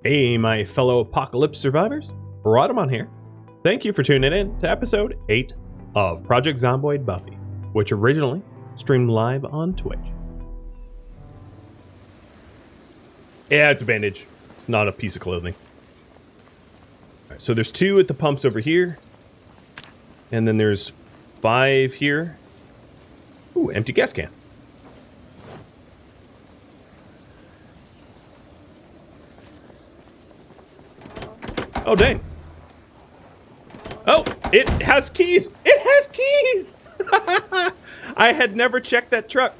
Hey, my fellow apocalypse survivors, Rhadamant here. Thank you for tuning in to episode 8 of Project Zomboid Buffy, which originally streamed live on Twitch. Yeah, it's a bandage. It's not a piece of clothing. All right, so there's 2 at the pumps over here, and then there's 5 here. Ooh, empty gas can. Oh, dang. Oh, it has keys. It has keys. I had never checked that truck.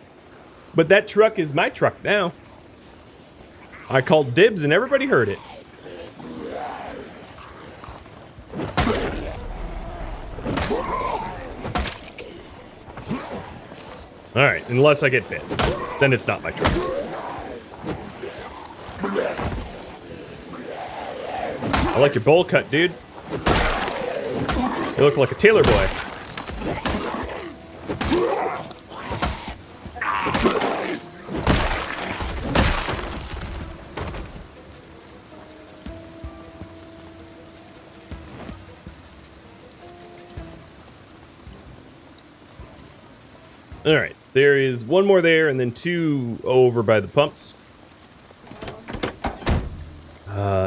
But that truck is my truck now. I called dibs and everybody heard it. Alright, unless I get bit. Then it's not my truck. I like your bowl cut, dude. You look like a tailor boy. Alright, there is 1 more there and then 2 over by the pumps.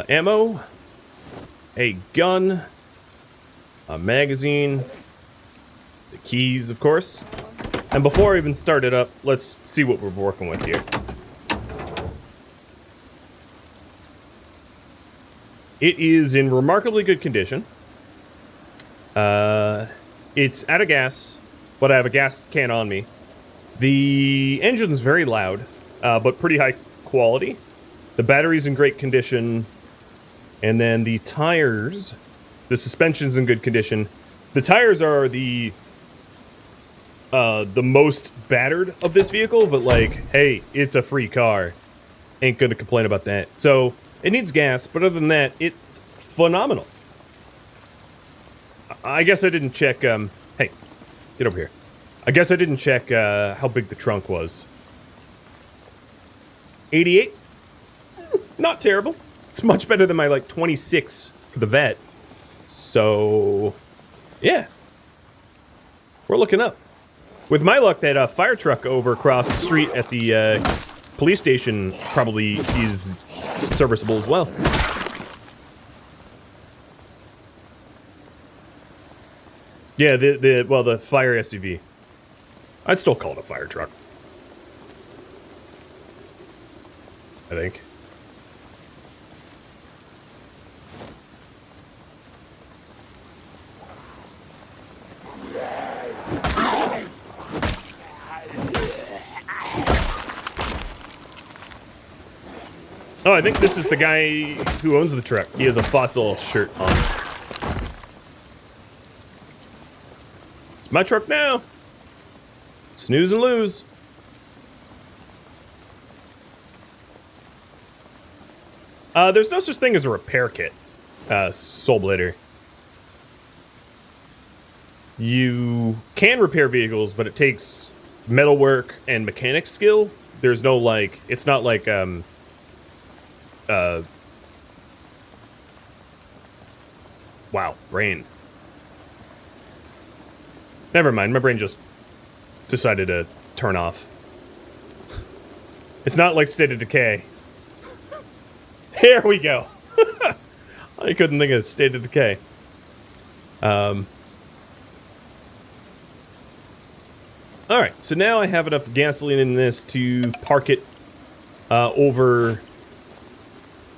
Ammo. A gun, a magazine, the keys, of course. And before I even start it up, let's see what we're working with here. It is in remarkably good condition. It's out of gas, but I have a gas can on me. The engine's very loud, but pretty high quality. The battery's in great condition. And then the tires, the suspension's in good condition. The tires are the most battered of this vehicle, but like, hey, it's a free car. Ain't gonna complain about that. So, it needs gas, but other than that, it's phenomenal. I guess I didn't check, hey, get over here. I guess I didn't check how big the trunk was. 88? Not terrible. It's much better than my, like, 26 for the vet. So, yeah. We're looking up. With my luck, that fire truck over across the street at the police station probably is serviceable as well. Yeah, the fire SUV. I'd still call it a fire truck. I think. Oh, I think this is the guy who owns the truck. He has a Fossil shirt on. It's my truck now. Snooze and lose. There's no such thing as a repair kit, Soul Blader. You can repair vehicles, but it takes metalwork and mechanic skill. There's no, like, it's not like, wow, brain. Never mind, my brain just decided to turn off. It's not like State of Decay. There we go. I couldn't think of State of Decay. Alright, so now I have enough gasoline in this to park it over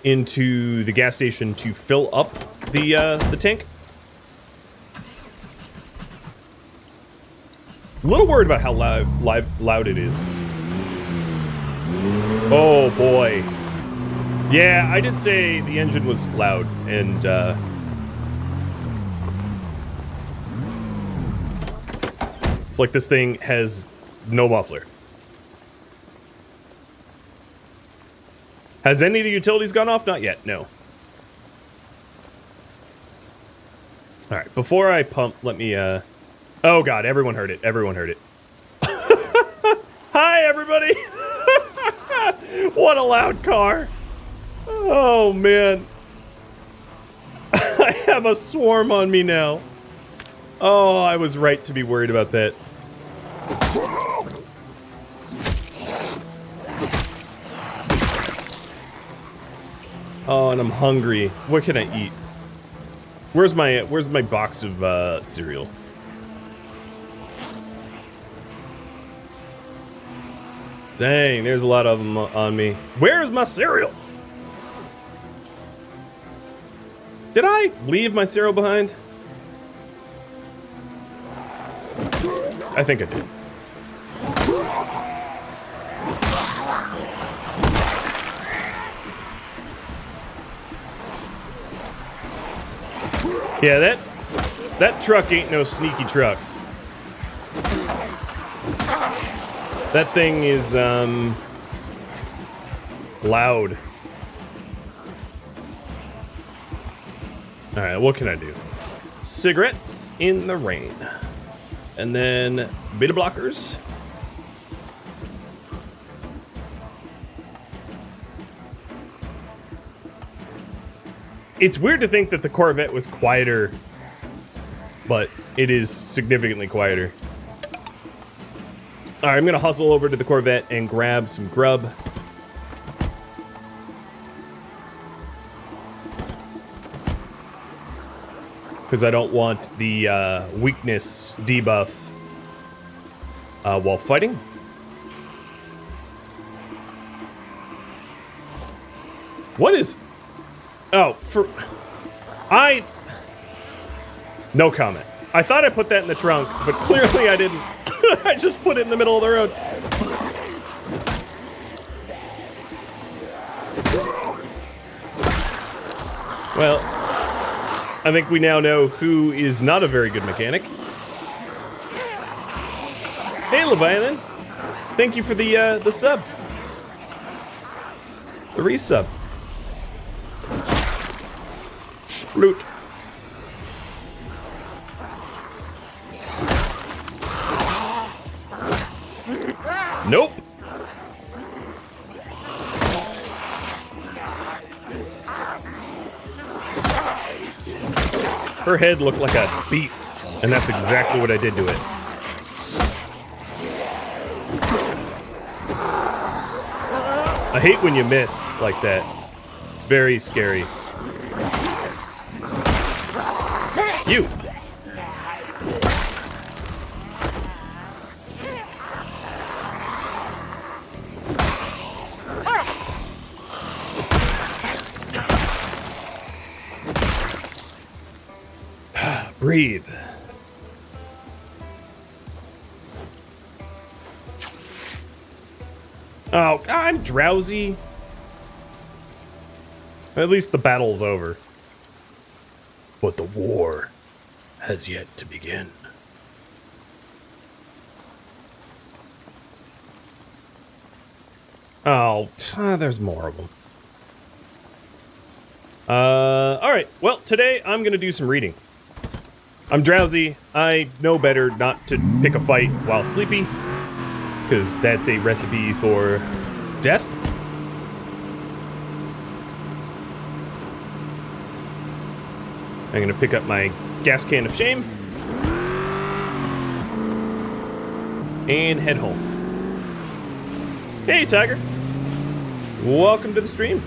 into the gas station to fill up the tank. A little worried about how loud it is. Oh boy. Yeah, I did say the engine was loud, and it's like this thing has no muffler. Has any of the utilities gone off? Not yet, no. Alright, before I pump, let me, oh god, everyone heard it. Everyone heard it. Hi, everybody! What a loud car! Oh, man. I have a swarm on me now. Oh, I was right to be worried about that. Oh, and I'm hungry. What can I eat? Where's my box of cereal? Dang, there's a lot of them on me. Where's my cereal? Did I leave my cereal behind? I think I did. Yeah, that truck ain't no sneaky truck. That thing is, loud. Alright, what can I do? Cigarettes in the rain. And then beta blockers. It's weird to think that the Corvette was quieter, but it is significantly quieter. Alright, I'm gonna hustle over to the Corvette and grab some grub. Because I don't want the weakness debuff while fighting. What is... Oh, no comment. I thought I put that in the trunk, but clearly I didn't. I just put it in the middle of the road. Well, I think we now know who is not a very good mechanic. Hey, Leviathan. Thank you for the sub. The resub. Sploot. Nope. Her head looked like a beet, and that's exactly what I did to it. I hate when you miss like that. It's very scary. You. Breathe. Oh, I'm drowsy. At least the battle's over. But the war has yet to begin. Oh, there's more of them. Alright. Well, today I'm going to do some reading. I'm drowsy. I know better not to pick a fight while sleepy, because that's a recipe for death. I'm going to pick up my gas can of shame and head home. Hey, Tiger. Welcome to the stream.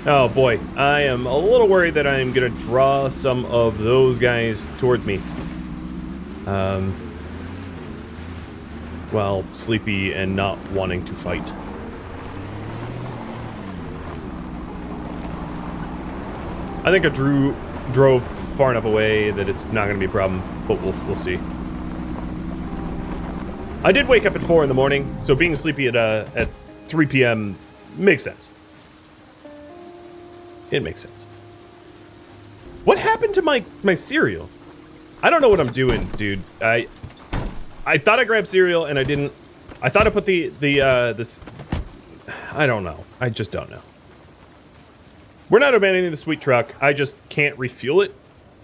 Oh boy, I am a little worried that I'm gonna draw some of those guys towards me. While sleepy and not wanting to fight. I think I drove far enough away that it's not gonna be a problem, but we'll see. I did wake up at 4 in the morning, so being sleepy at 3 p.m. makes sense. It makes sense. What happened to my cereal? I don't know what I'm doing, dude. I thought I grabbed cereal and I didn't. I thought I put this. I don't know. I just don't know. We're not abandoning the sweet truck. I just can't refuel it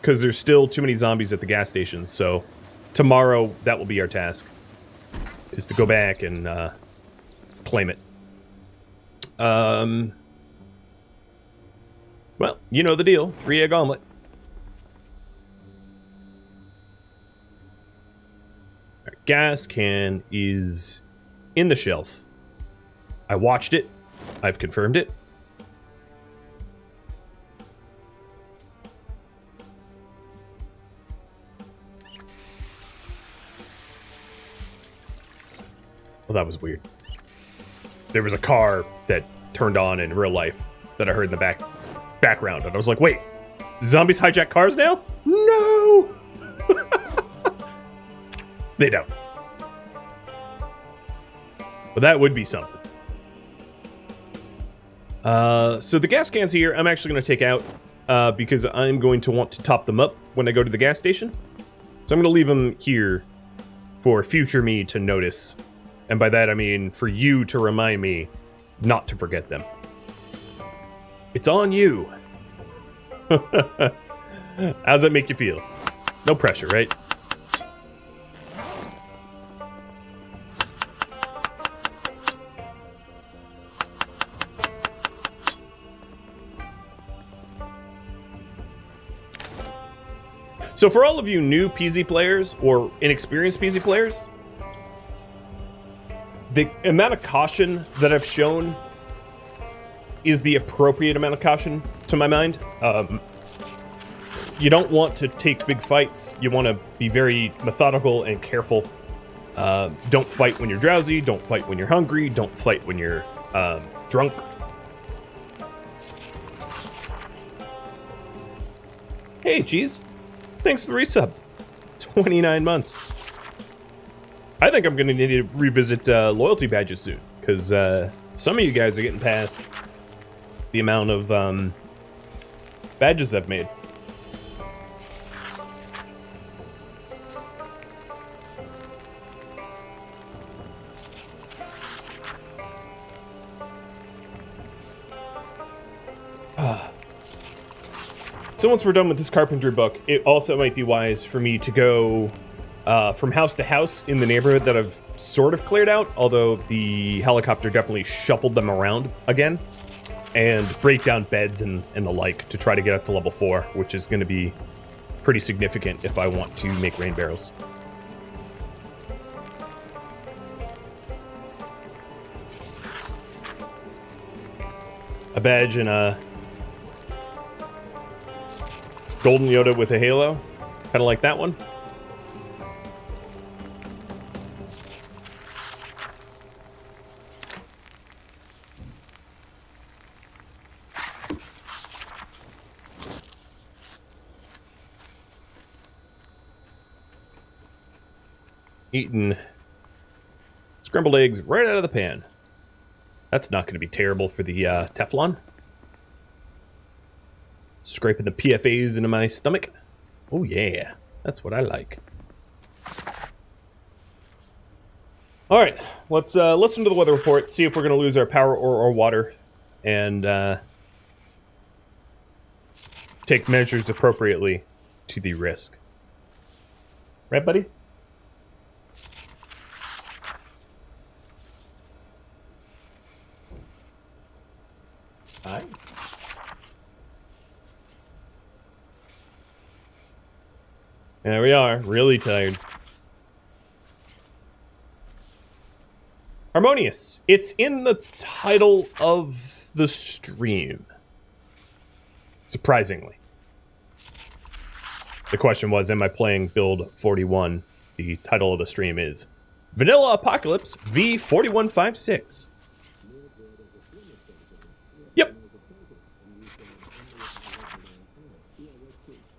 because there's still too many zombies at the gas station. So tomorrow that will be our task, is to go back and claim it. Well, you know the deal. 3-egg omelet. Our gas can is in the shelf. I watched it. I've confirmed it. Well, that was weird. There was a car that turned on in real life that I heard in the background, and I was like, wait, zombies hijack cars now? No! They don't. But that would be something. So the gas cans here, I'm actually going to take out because I'm going to want to top them up when I go to the gas station. So I'm going to leave them here for future me to notice. And by that, I mean for you to remind me not to forget them. It's on you. How's that make you feel? No pressure, right? So for all of you new PZ players or inexperienced PZ players, the amount of caution that I've shown is the appropriate amount of caution, to my mind. You don't want to take big fights. You want to be very methodical and careful. Don't fight when you're drowsy. Don't fight when you're hungry. Don't fight when you're drunk. Hey, Cheese. Thanks for the resub. 29 months. I think I'm going to need to revisit loyalty badges soon, because some of you guys are getting past the amount of badges I've made. So once we're done with this carpentry book, it also might be wise for me to go from house to house in the neighborhood that I've sort of cleared out, although the helicopter definitely shuffled them around again, and break down beds and the like to try to get up to level 4, which is going to be pretty significant if I want to make rain barrels. A badge and a golden Yoda with a halo, kind of like that one. Eating scrambled eggs right out of the pan. That's not going to be terrible for the Teflon. Scraping the PFAs into my stomach. Oh yeah, that's what I like. All right, let's listen to the weather report, see if we're going to lose our power or our water, and take measures appropriately to the risk. Right, buddy? Hi. There we are, really tired. Harmonious. It's in the title of the stream. Surprisingly. The question was, am I playing build 41? The title of the stream is Vanilla Apocalypse V4156. Yep.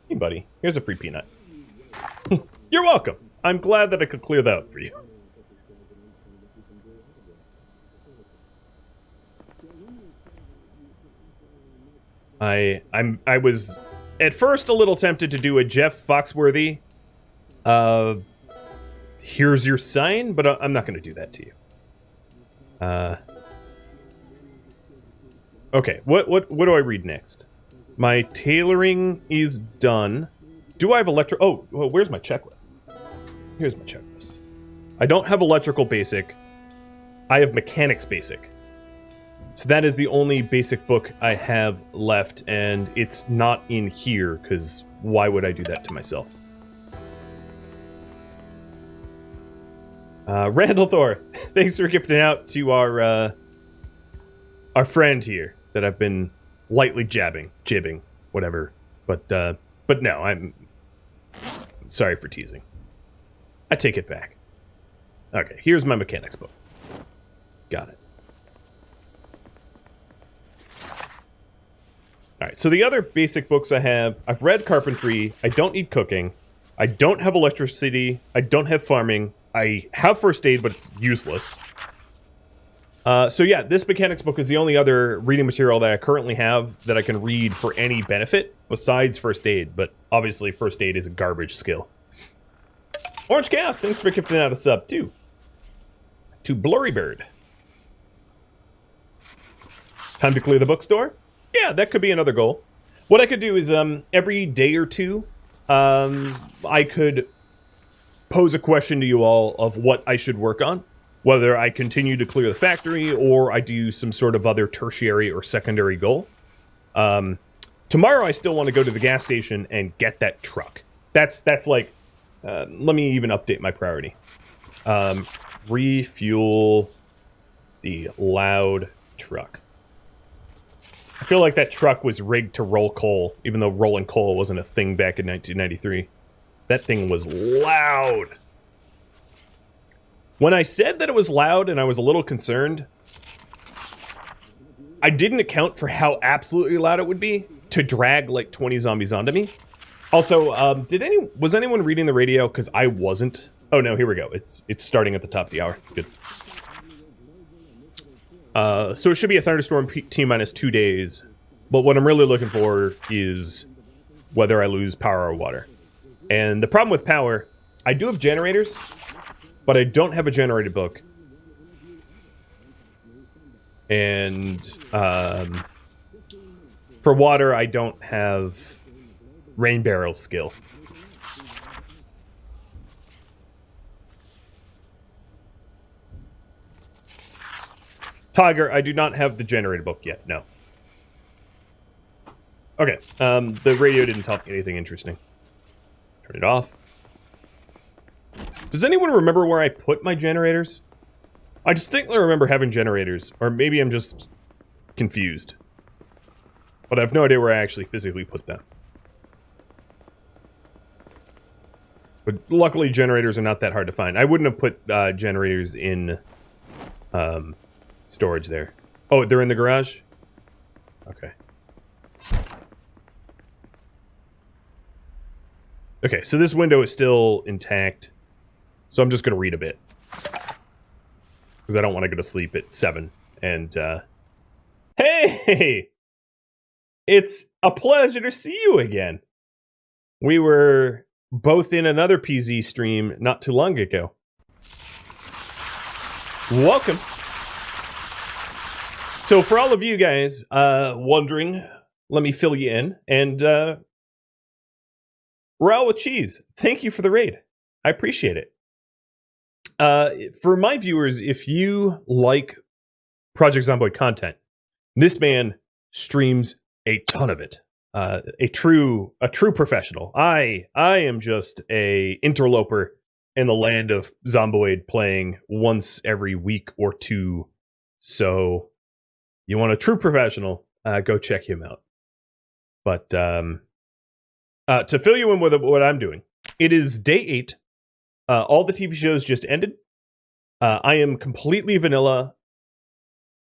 Hey, buddy. Here's a free peanut. You're welcome. I'm glad that I could clear that up for you. I was at first a little tempted to do a Jeff Foxworthy here's your sign, but I'm not going to do that to you. Okay, what do I read next? My tailoring is done. Do I have electric? Oh, well, where's my checklist? Here's my checklist. I don't have electrical basic. I have mechanics basic. So that is the only basic book I have left, and it's not in here, because why would I do that to myself? Randall Thor, thanks for gifting out to our friend here that I've been lightly jibbing, whatever. But no, I'm sorry for teasing. I take it back. Okay, here's my mechanics book. Got it. Alright, so the other basic books I have, I've read carpentry, I don't need cooking, I don't have electricity, I don't have farming, I have first aid, but it's useless. So yeah, this mechanics book is the only other reading material that I currently have that I can read for any benefit, besides first aid, but obviously first aid is a garbage skill. Orange Chaos, thanks for gifting out a sub, too. To Blurry Bird. Time to clear the bookstore? Yeah, that could be another goal. What I could do is, every day or two, I could pose a question to you all of what I should work on. Whether I continue to clear the factory, or I do some sort of other tertiary or secondary goal. Tomorrow I still want to go to the gas station and get that truck. That's like, let me even update my priority. Refuel the Loud truck. I feel like that truck was rigged to roll coal, even though rolling coal wasn't a thing back in 1993. That thing was loud. When I said that it was loud and I was a little concerned, I didn't account for how absolutely loud it would be to drag like 20 zombies onto me. Also, was anyone reading the radio? Because I wasn't. Oh no, here we go. It's starting at the top of the hour. Good. So it should be a thunderstorm T-minus 2 days. But what I'm really looking for is whether I lose power or water. And the problem with power, I do have generators, but I don't have a generated book. And for water, I don't have rain barrel skill. Tiger, I do not have the generated book yet, no. Okay, the radio didn't tell me anything interesting. Turn it off. Does anyone remember where I put my generators? I distinctly remember having generators, or maybe I'm just confused. But I have no idea where I actually physically put them. But luckily generators are not that hard to find. I wouldn't have put generators in storage there. Oh, they're in the garage? Okay. Okay, so this window is still intact. So I'm just going to read a bit. Because I don't want to go to sleep at 7. And, hey! It's a pleasure to see you again. We were both in another PZ stream not too long ago. Welcome. So for all of you guys wondering, let me fill you in. And, Raw with Cheese, thank you for the raid. I appreciate it. For my viewers, if you like Project Zomboid content, this man streams a ton of it. A true professional. I am just a interloper in the land of Zomboid, playing once every week or two. So you want a true professional, go check him out. But to fill you in with what I'm doing, it is day 8. All the TV shows just ended. I am completely vanilla.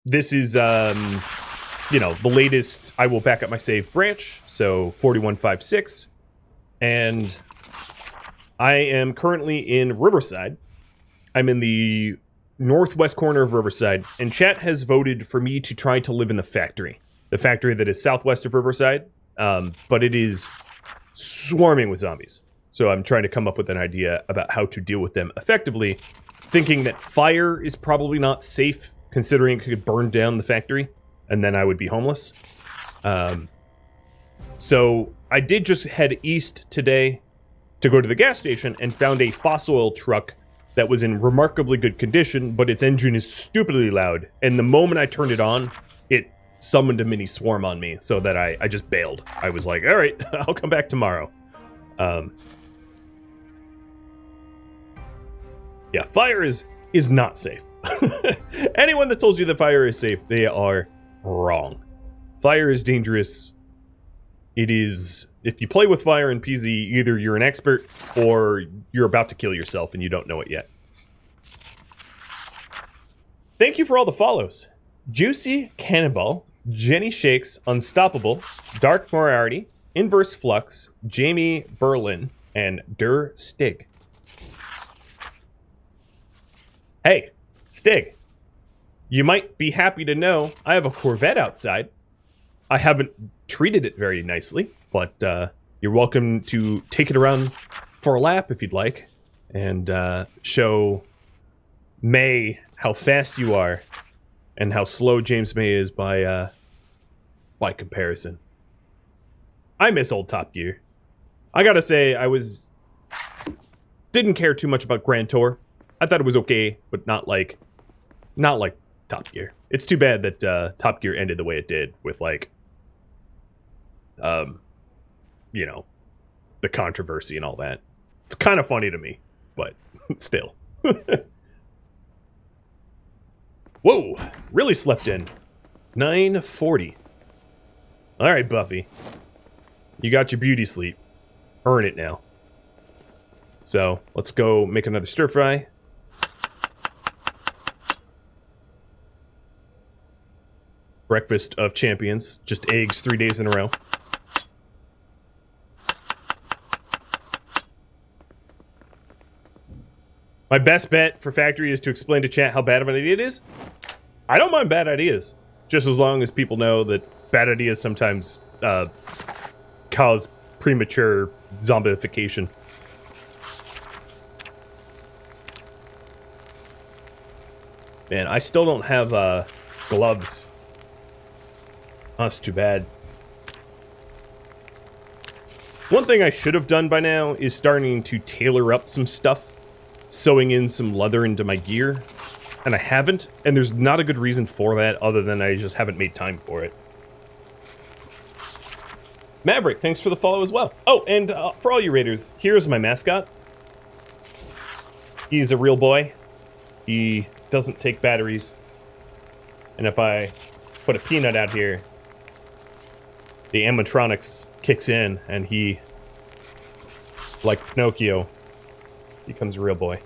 This is, you know, the latest. I will back up my save branch, so 4156. And I am currently in Riverside. I'm in the northwest corner of Riverside, and chat has voted for me to try to live in the factory. The factory that is southwest of Riverside, but it is swarming with zombies. So I'm trying to come up with an idea about how to deal with them effectively, thinking that fire is probably not safe, considering it could burn down the factory, and then I would be homeless. So I did just head east today to go to the gas station and found a fossil oil truck that was in remarkably good condition, but its engine is stupidly loud. And the moment I turned it on, it summoned a mini swarm on me, so that I just bailed. I was like, all right, I'll come back tomorrow. Yeah, fire is not safe. Anyone that tells you that fire is safe, they are wrong. Fire is dangerous. It is, if you play with fire in PZ, either you're an expert or you're about to kill yourself and you don't know it yet. Thank you for all the follows. Juicy Cannonball, Jenny Shakes, Unstoppable, Dark Moriarty, Inverse Flux, Jamie Berlin, and Der Stig. Hey, Stig, you might be happy to know I have a Corvette outside. I haven't treated it very nicely, but you're welcome to take it around for a lap if you'd like, and show May how fast you are and how slow James May is by comparison. I miss old Top Gear. I gotta say, didn't care too much about Grand Tour. I thought it was okay, but not like Top Gear. It's too bad that Top Gear ended the way it did with you know, the controversy and all that. It's kind of funny to me, but still. Whoa, really slept in. 9:40. All right, Buffy. You got your beauty sleep. Earn it now. So, let's go make another stir fry. Breakfast of champions. Just eggs 3 days in a row. My best bet for Factory is to explain to chat how bad of an idea it is. I don't mind bad ideas, just as long as people know that bad ideas sometimes cause premature zombification. Man, I still don't have gloves. Oh, that's too bad. One thing I should have done by now is starting to tailor up some stuff, sewing in some leather into my gear, and I haven't, and there's not a good reason for that other than I just haven't made time for it. Maverick, thanks for the follow as well. Oh, and for all you raiders, here's my mascot. He's a real boy. He doesn't take batteries. And if I put a peanut out here, the animatronics kicks in, and he, like Pinocchio, becomes a real boy.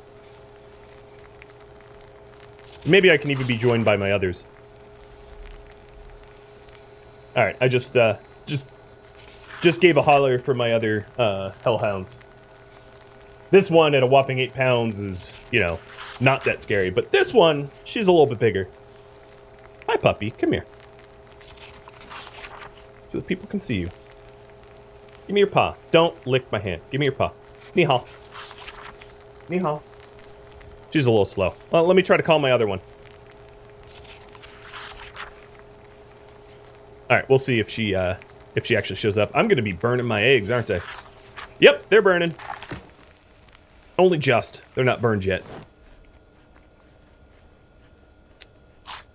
Maybe I can even be joined by my others. Alright, I just gave a holler for my other hellhounds. This one at a whopping 8 pounds is, you know, not that scary. But this one, she's a little bit bigger. Hi, puppy. Come here. So that people can see you. Give me your paw. Don't lick my hand. Give me your paw. Ni hao. Ni hao. She's a little slow. Well, let me try to call my other one. Alright, we'll see if she actually shows up. I'm gonna be burning my eggs, aren't I? Yep, they're burning. Only just. They're not burned yet.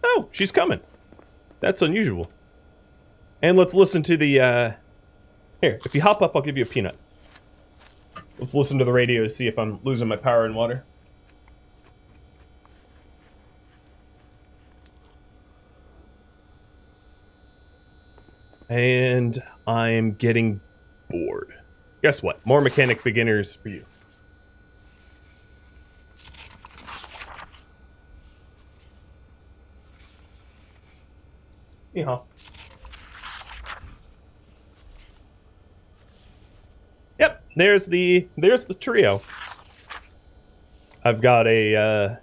Oh, she's coming. That's unusual. And let's listen to the, Here, if you hop up, I'll give you a peanut. Let's listen to the radio to see if I'm losing my power and water. And I'm getting bored. Guess what? More mechanic beginners for you. Yeah. Yep, there's the trio. I've got a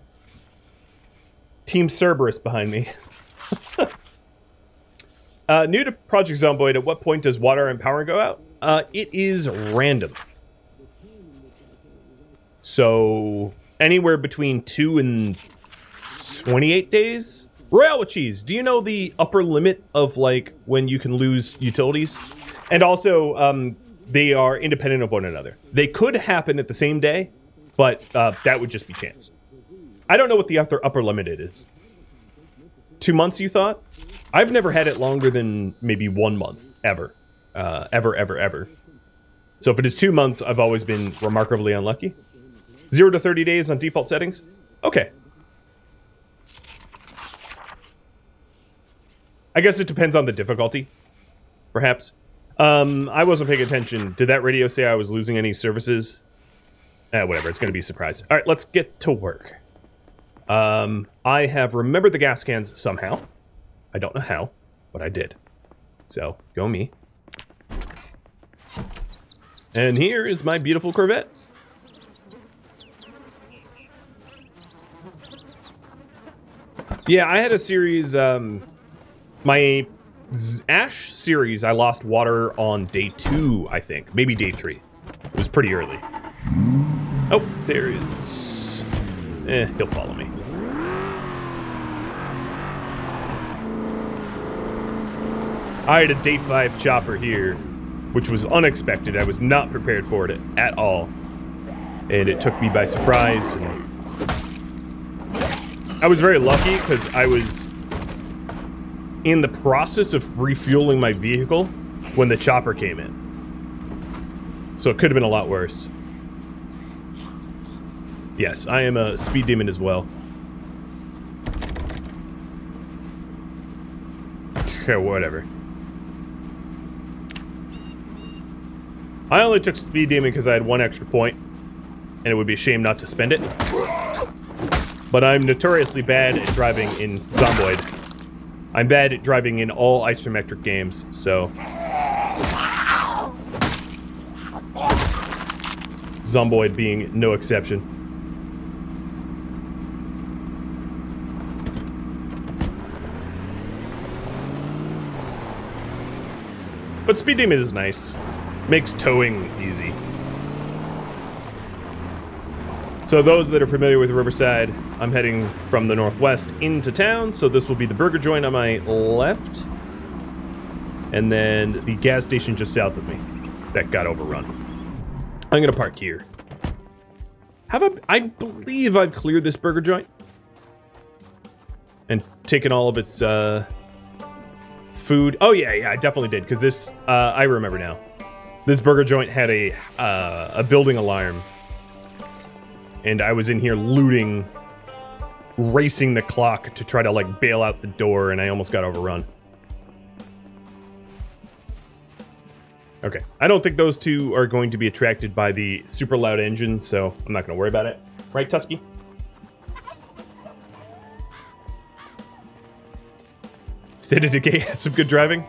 Team Cerberus behind me. New to Project Zomboid, at what point does water and power go out? It is random. So, anywhere between 2 and 28 days? Royale with cheese, do you know the upper limit of, like, when you can lose utilities? And also, they are independent of one another. They could happen at the same day, but that would just be chance. I don't know what the upper limit is. 2 months, you thought? I've never had it longer than maybe 1 month, ever. Ever. So if it is 2 months, I've always been remarkably unlucky. 0 to 30 days on default settings? Okay. I guess it depends on the difficulty, perhaps. I wasn't paying attention. Did that radio say I was losing any services? Whatever, it's going to be a surprise. All right, let's get to work. I have remembered the gas cans somehow. I don't know how, but I did. So, go me. And here is my beautiful Corvette. Yeah, I had a series, my Ash series, I lost water on day 2, I think. Maybe day 3. It was pretty early. Oh, there is... he'll follow me. I had a day 5 chopper here, which was unexpected. I was not prepared for it at all. And it took me by surprise. And I was very lucky because I was in the process of refueling my vehicle when the chopper came in. So it could have been a lot worse. Yes, I am a speed demon as well. Okay, whatever. I only took speed demon because I had 1 extra point, and it would be a shame not to spend it. But I'm notoriously bad at driving in Zomboid. I'm bad at driving in all isometric games, so... Zomboid being no exception. But Speed Demon is nice. Makes towing easy. So those that are familiar with Riverside, I'm heading from the northwest into town, so this will be the burger joint on my left. And then the gas station just south of me that got overrun. I'm gonna park here. I believe I've cleared this burger joint. And taken all of its, food. Oh yeah, I definitely did, because this, I remember now. This burger joint had a building alarm. And I was in here looting, racing the clock to try to, like, bail out the door, and I almost got overrun. Okay, I don't think those two are going to be attracted by the super loud engine, so I'm not going to worry about it. Right, Tusky? State of Decay had some good driving?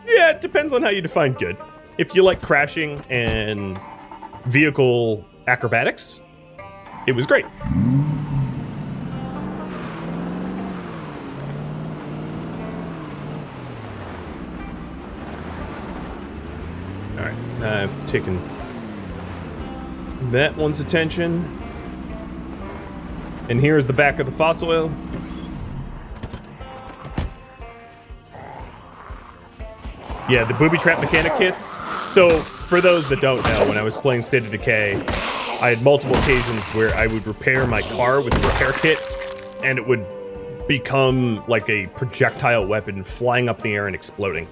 Yeah, it depends on how you define good. If you like crashing and vehicle acrobatics, it was great. Alright, I've taken that one's attention. And here's the back of the fossil oil. Yeah, the booby trap mechanic kits. So, for those that don't know, when I was playing State of Decay, I had multiple occasions where I would repair my car with a repair kit, and it would become like a projectile weapon flying up in the air and exploding.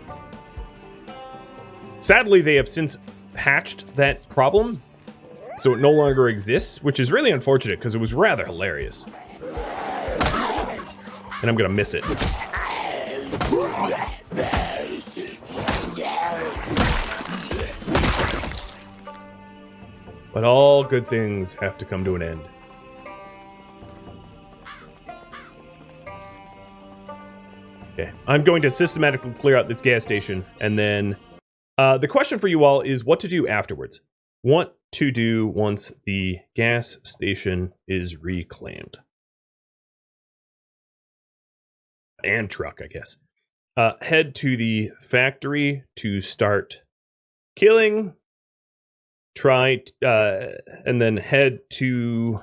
Sadly, they have since patched that problem, so it no longer exists, which is really unfortunate because it was rather hilarious. And I'm gonna miss it. But all good things have to come to an end. Okay, I'm going to systematically clear out this gas station, and then the question for you all is what to do afterwards. What to do once the gas station is reclaimed. And truck, I guess. Head to the factory to start killing. And then head to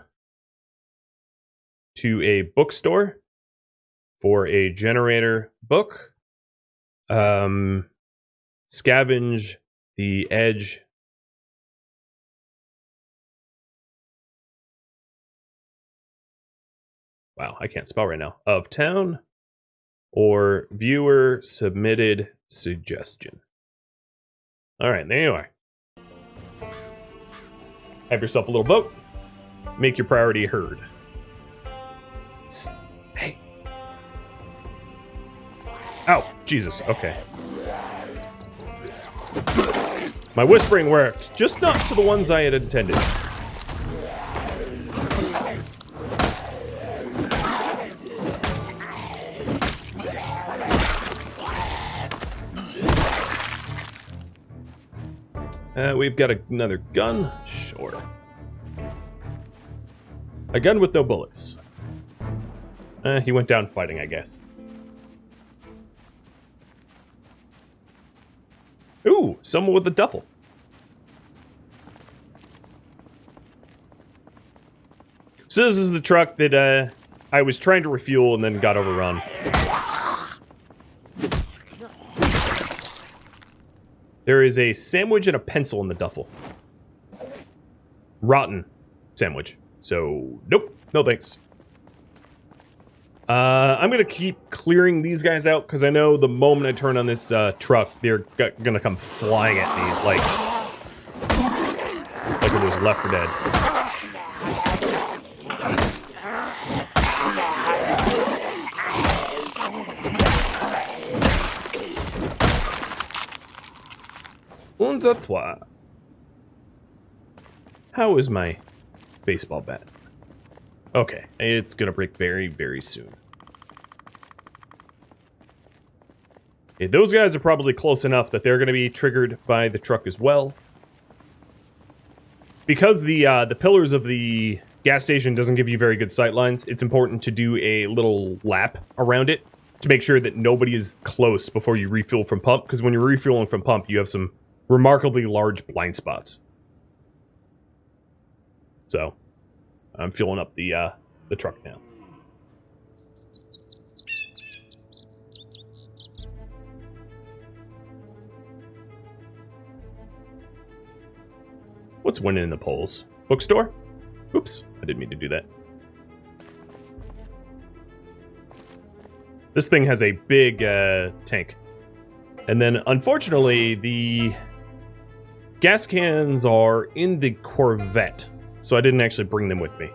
a bookstore for a generator book. Scavenge the edge. Wow, I can't spell right now. Of town. or viewer submitted suggestion. All right, there you are. Have yourself a little vote. Make your priority heard. Hey. Oh, Jesus. Okay. My whispering worked, just not to the ones I had intended. We've got another gun? Sure. A gun with no bullets. He went down fighting, I guess. Ooh, someone with a duffel. So this is the truck that I was trying to refuel and then got overrun. There is a sandwich and a pencil in the duffel. Rotten sandwich. So, nope. No thanks. I'm going to keep clearing these guys out, because I know the moment I turn on this truck, they're going to come flying at me like it was Left 4 Dead. Un, deux, trois. How is my baseball bat? Okay, it's gonna break very, very soon. Okay, those guys are probably close enough that they're gonna be triggered by the truck as well. Because the pillars of the gas station doesn't give you very good sight lines, it's important to do a little lap around it to make sure that nobody is close before you refuel from pump, because when you're refueling from pump, you have some remarkably large blind spots. So, I'm filling up the truck now. What's winning in the polls? Bookstore? Oops, I didn't mean to do that. This thing has a big tank. And then, unfortunately, the gas cans are in the Corvette, so I didn't actually bring them with me.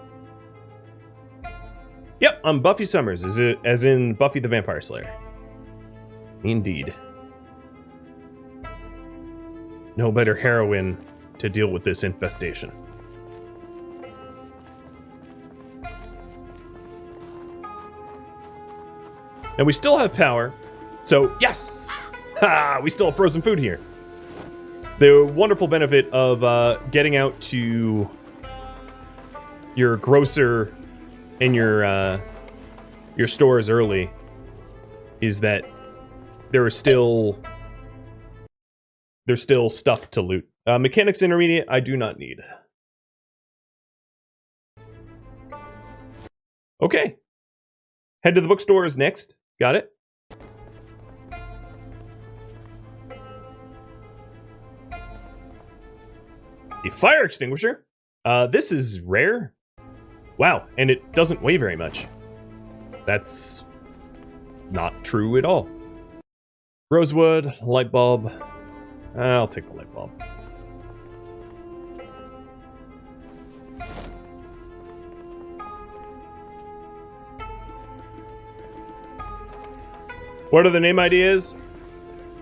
Yep, I'm Buffy Summers, as in Buffy the Vampire Slayer. Indeed. No better heroine to deal with this infestation. And we still have power, so yes! Ha! We still have frozen food here. The wonderful benefit of getting out to your grocer and your stores early is that there's still stuff to loot. Mechanics Intermediate, I do not need. Okay. Head to the bookstore is next. Got it? A fire extinguisher? This is rare. Wow, and it doesn't weigh very much. That's not true at all. Rosewood, light bulb. I'll take the light bulb. What are the name ideas?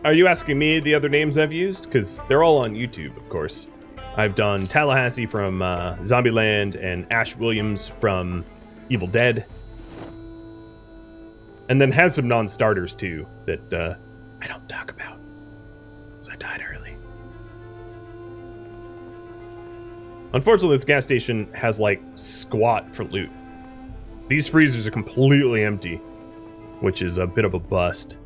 Are you asking me the other names I've used? Because they're all on YouTube, of course. I've done Tallahassee from Zombieland and Ash Williams from Evil Dead. And then had some non-starters, too, that I don't talk about. Because I died early. Unfortunately, this gas station has, like, squat for loot. These freezers are completely empty, which is a bit of a bust.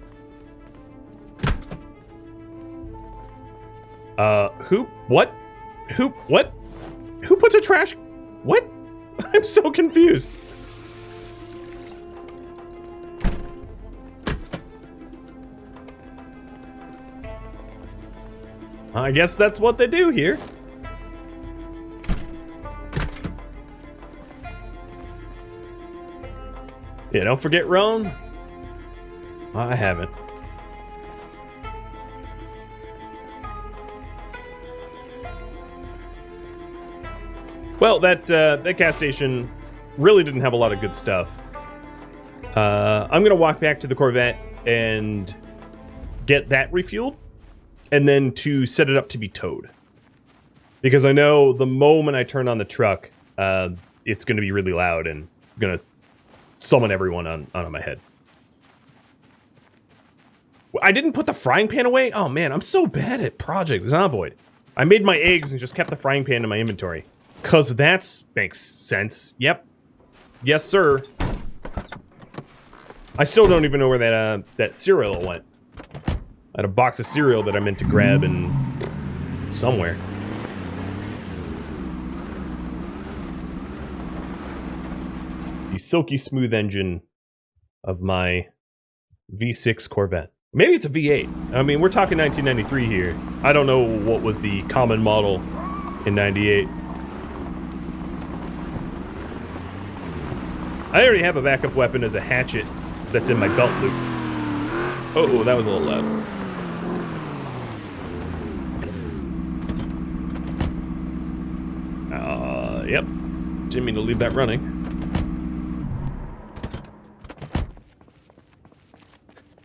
Who? What? Who? What? Who puts a trash? What? I'm so confused. I guess that's what they do here. Yeah, don't forget Roan. I haven't. Well, that gas station really didn't have a lot of good stuff. I'm gonna walk back to the Corvette and get that refueled, and then to set it up to be towed. Because I know the moment I turn on the truck, it's gonna be really loud and gonna summon everyone on my head. I didn't put the frying pan away? Oh man, I'm so bad at Project Zomboid. I made my eggs and just kept the frying pan in my inventory. Cause that makes sense. Yep. Yes, sir. I still don't even know where that cereal went. I had a box of cereal that I meant to grab and somewhere. The silky smooth engine of my V6 Corvette. Maybe it's a V8. I mean, we're talking 1993 here. I don't know what was the common model in 98. I already have a backup weapon as a hatchet that's in my belt loop. Oh, that was a little loud. Yep. Didn't mean to leave that running.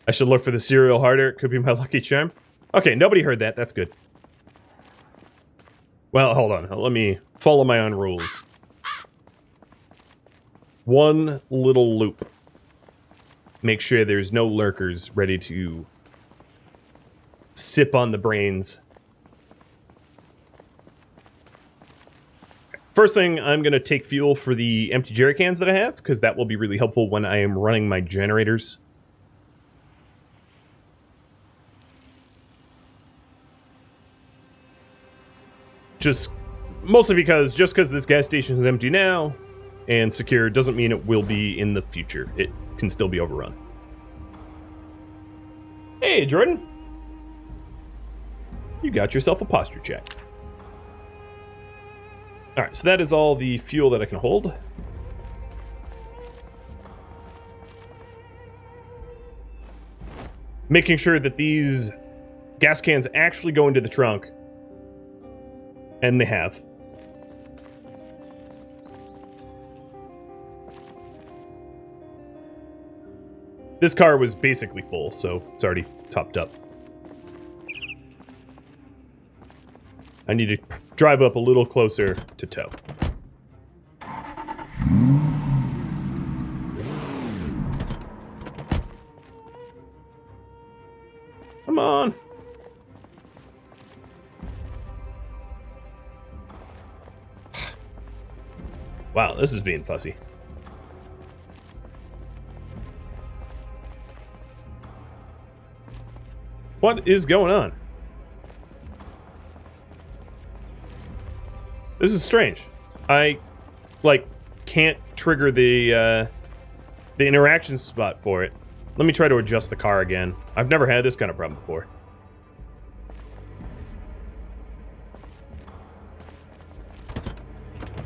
I should look for the cereal harder. It could be my lucky charm. Okay, nobody heard that. That's good. Well, hold on. Let me follow my own rules. One little loop. Make sure there's no lurkers ready to sip on the brains. First thing, I'm going to take fuel for the empty jerry cans that I have, because that will be really helpful when I am running my generators. Mostly because just because this gas station is empty now and secure doesn't mean it will be in the future. It can still be overrun. Hey, Jordan. You got yourself a posture check. Alright, so that is all the fuel that I can hold. Making sure that these gas cans actually go into the trunk. And they have. This car was basically full, so it's already topped up. I need to drive up a little closer to tow. Come on. Wow, this is being fussy. What is going on? This is strange. I, can't trigger the interaction spot for it. Let me try to adjust the car again. I've never had this kind of problem before.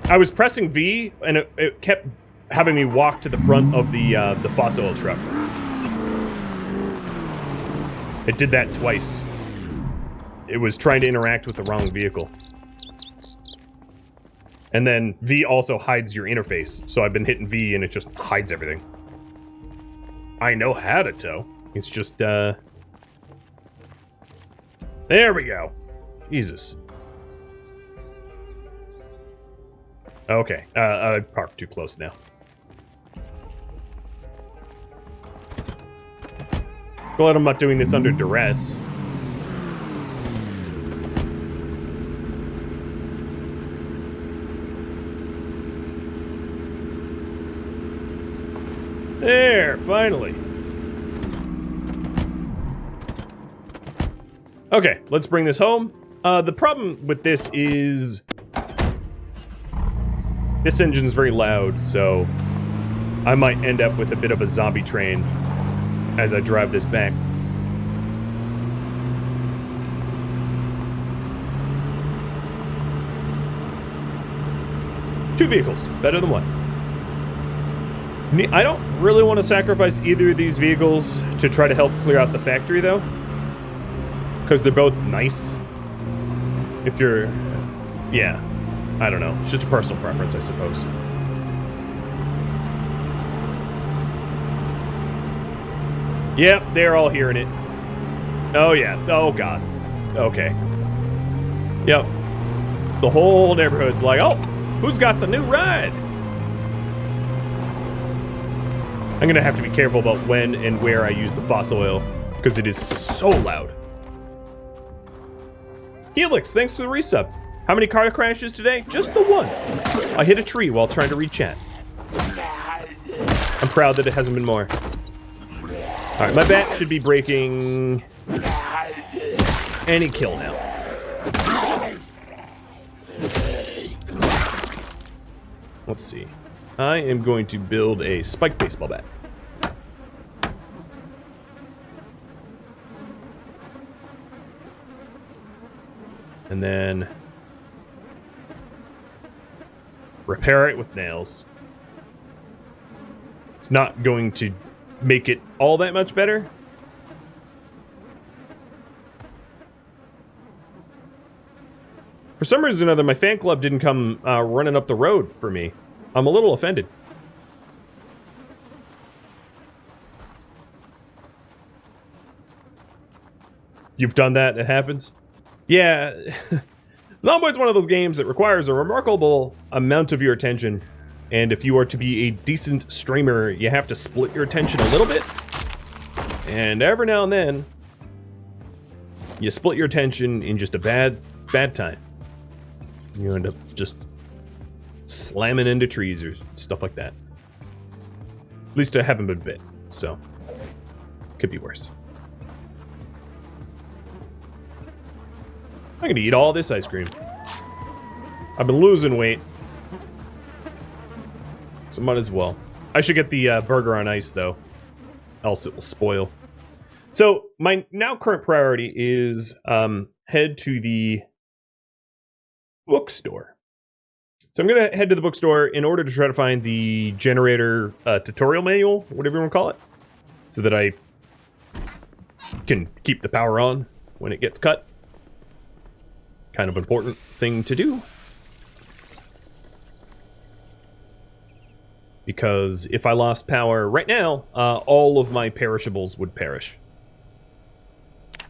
I was pressing V, and it kept having me walk to the front of the fossil truck. It did that twice. It was trying to interact with the wrong vehicle. And then V also hides your interface, so I've been hitting V and it just hides everything. I know how to tow. It's just, There we go. Jesus. Okay, I parked too close now. Glad I'm not doing this under duress. There, finally. Okay, let's bring this home. The problem with this is this engine's very loud, so I might end up with a bit of a zombie train as I drive this back. Two vehicles, better than one. I don't really want to sacrifice either of these vehicles to try to help clear out the factory, though. Because they're both nice. If you're... Yeah. I don't know. It's just a personal preference, I suppose. Yep, they're all hearing it. Oh, yeah. Oh, God. Okay. Yep. The whole neighborhood's like, oh, who's got the new ride? I'm going to have to be careful about when and where I use the fossil oil, because it is so loud. Helix, thanks for the resub. How many car crashes today? Just the one. I hit a tree while trying to read chat. I'm proud that it hasn't been more. Alright, my bat should be breaking any kill now. Let's see. I am going to build a spiked baseball bat. And then repair it with nails. It's not going to make it all that much better. For some reason or other, my fan club didn't come running up the road for me. I'm a little offended. You've done that? It happens? Yeah. Zomboid's one of those games that requires a remarkable amount of your attention. And if you are to be a decent streamer, you have to split your attention a little bit. And every now and then, you split your attention in just a bad time. You end up just slamming into trees or stuff like that. At least I haven't been bit, so could be worse. I'm gonna eat all this ice cream. I've been losing weight, so might as well. I should get the burger on ice though, else it will spoil. So my now current priority is head to the bookstore. So I'm going to head to the bookstore in order to try to find the generator tutorial manual, whatever you want to call it, so that I can keep the power on when it gets cut. Kind of important thing to do. Because if I lost power right now, all of my perishables would perish.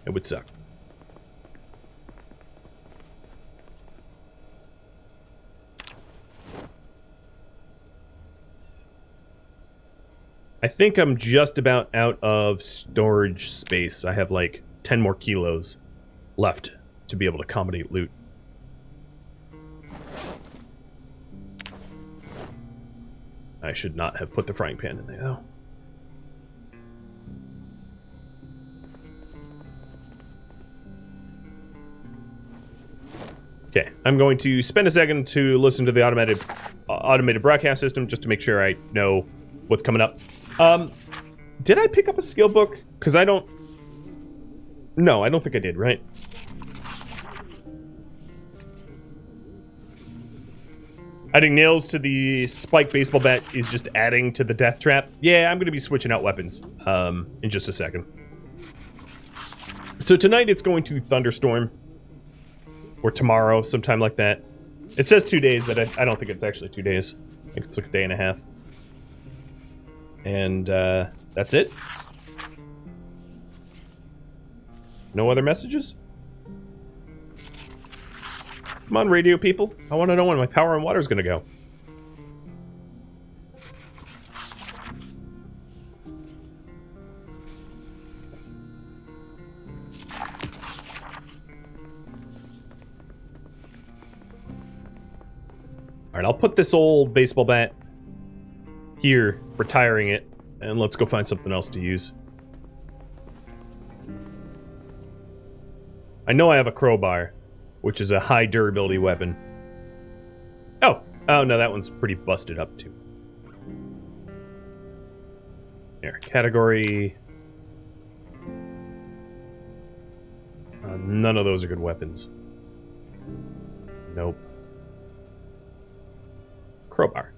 It would suck. I think I'm just about out of storage space. I have like 10 more kilos left to be able to accommodate loot. I should not have put the frying pan in there though. Okay, I'm going to spend a second to listen to the automated broadcast system just to make sure I know what's coming up. Did I pick up a skill book? Because I don't... No, I don't think I did, right? Adding nails to the spike baseball bat is just adding to the death trap. Yeah, I'm going to be switching out weapons in just a second. So tonight it's going to thunderstorm. Or tomorrow, sometime like that. It says 2 days, but I don't think it's actually 2 days. I think it's like a day and a half. And that's it. No other messages? Come on, radio people. I want to know when my power and water is going to go. Alright, I'll put this old baseball bat here, retiring it, and let's go find something else to use. I know I have a crowbar, which is a high durability weapon. Oh no, that one's pretty busted up too. Here, category... none of those are good weapons. Nope. Crowbar.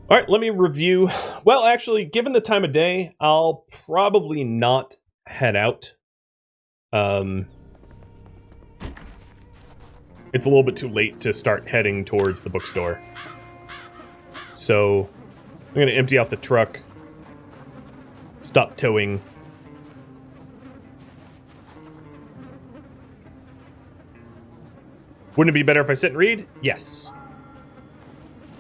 All right, let me review. Well, actually, given the time of day, I'll probably not head out. It's a little bit too late to start heading towards the bookstore. So I'm going to empty out the truck, stop towing. Wouldn't it be better if I sit and read? Yes.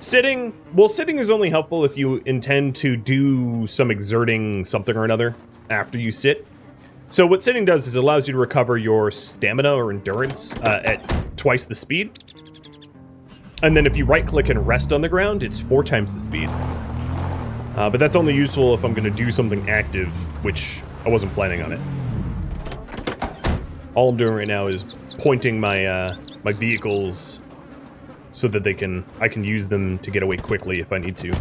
Sitting is only helpful if you intend to do some exerting something or another after you sit. So what sitting does is it allows you to recover your stamina or endurance at twice the speed. And then if you right-click and rest on the ground, it's 4 times the speed. But that's only useful if I'm going to do something active, which I wasn't planning on it. All I'm doing right now is pointing my my vehicles so that I can use them to get away quickly if I need to.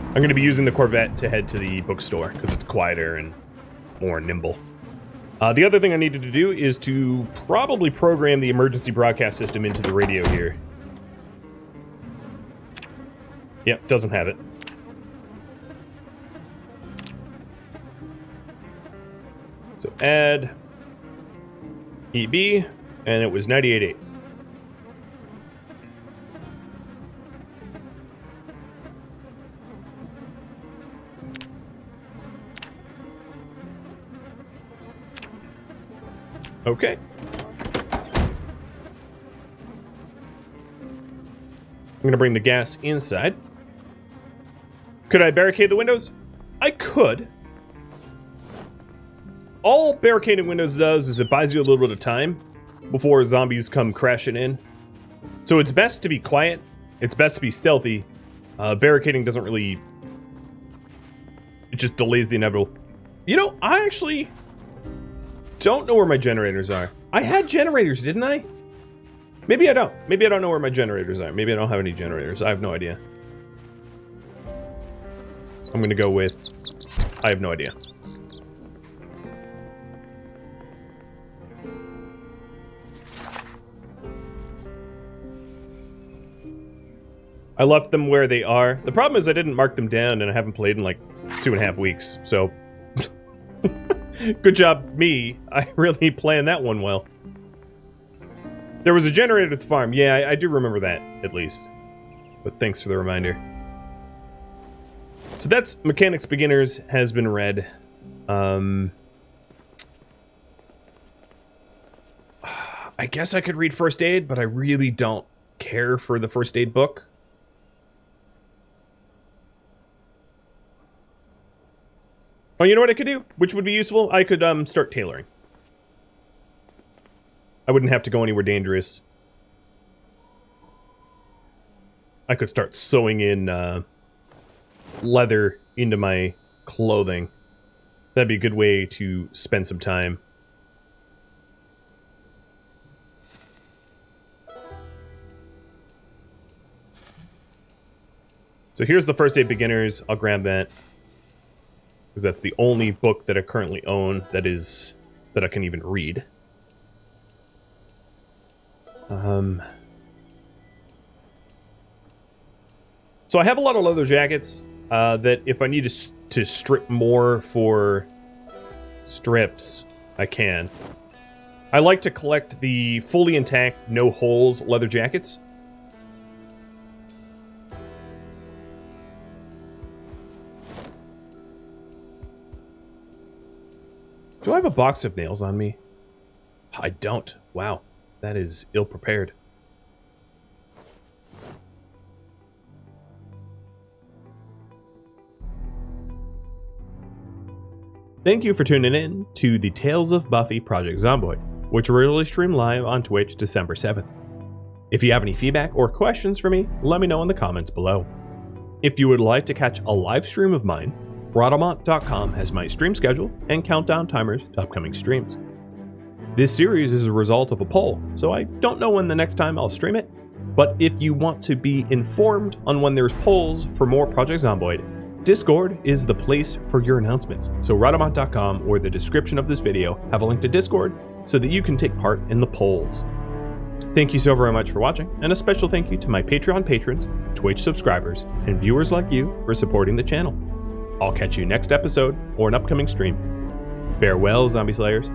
I'm going to be using the Corvette to head to the bookstore because it's quieter and more nimble. The other thing I needed to do is to probably program the emergency broadcast system into the radio here. Yep, doesn't have it. So add EB, and it was 98.8. Okay. I'm going to bring the gas inside. Could I barricade the windows? I could. All barricading windows does is it buys you a little bit of time before zombies come crashing in. So it's best to be quiet. It's best to be stealthy. Barricading doesn't really... It just delays the inevitable. You know, I actually don't know where my generators are. I had generators, didn't I? Maybe I don't. Maybe I don't know where my generators are. Maybe I don't have any generators. I have no idea. I'm going to go with... I have no idea. I left them where they are. The problem is I didn't mark them down and I haven't played in like 2.5 weeks, so... Good job, me. I really planned that one well. There was a generator at the farm. Yeah, I do remember that, at least. But thanks for the reminder. So that's Mechanics Beginners has been read. I guess I could read First Aid, but I really don't care for the First Aid book. Oh, you know what I could do? Which would be useful? I could start tailoring. I wouldn't have to go anywhere dangerous. I could start sewing in leather into my clothing. That'd be a good way to spend some time. So here's the First Aid Beginners. I'll grab that. Because that's the only book that I currently own that I can even read. So I have a lot of leather jackets that if I need to strip more for strips, I can. I like to collect the fully intact, no holes leather jackets. Do I have a box of nails on me? I don't. Wow. That is ill-prepared. Thank you for tuning in to the Tales of Buffy Project Zomboid, which will regularly stream live on Twitch December 7th. If you have any feedback or questions for me, let me know in the comments below. If you would like to catch a live stream of mine, Rhadamant.com has my stream schedule and countdown timers to upcoming streams. This series is a result of a poll, so I don't know when the next time I'll stream it, but if you want to be informed on when there's polls for more Project Zomboid, Discord is the place for your announcements. So Rhadamant.com or the description of this video have a link to Discord so that you can take part in the polls. Thank you so very much for watching, and a special thank you to my Patreon patrons, Twitch subscribers, and viewers like you for supporting the channel. I'll catch you next episode or an upcoming stream. Farewell, Zombie Slayers.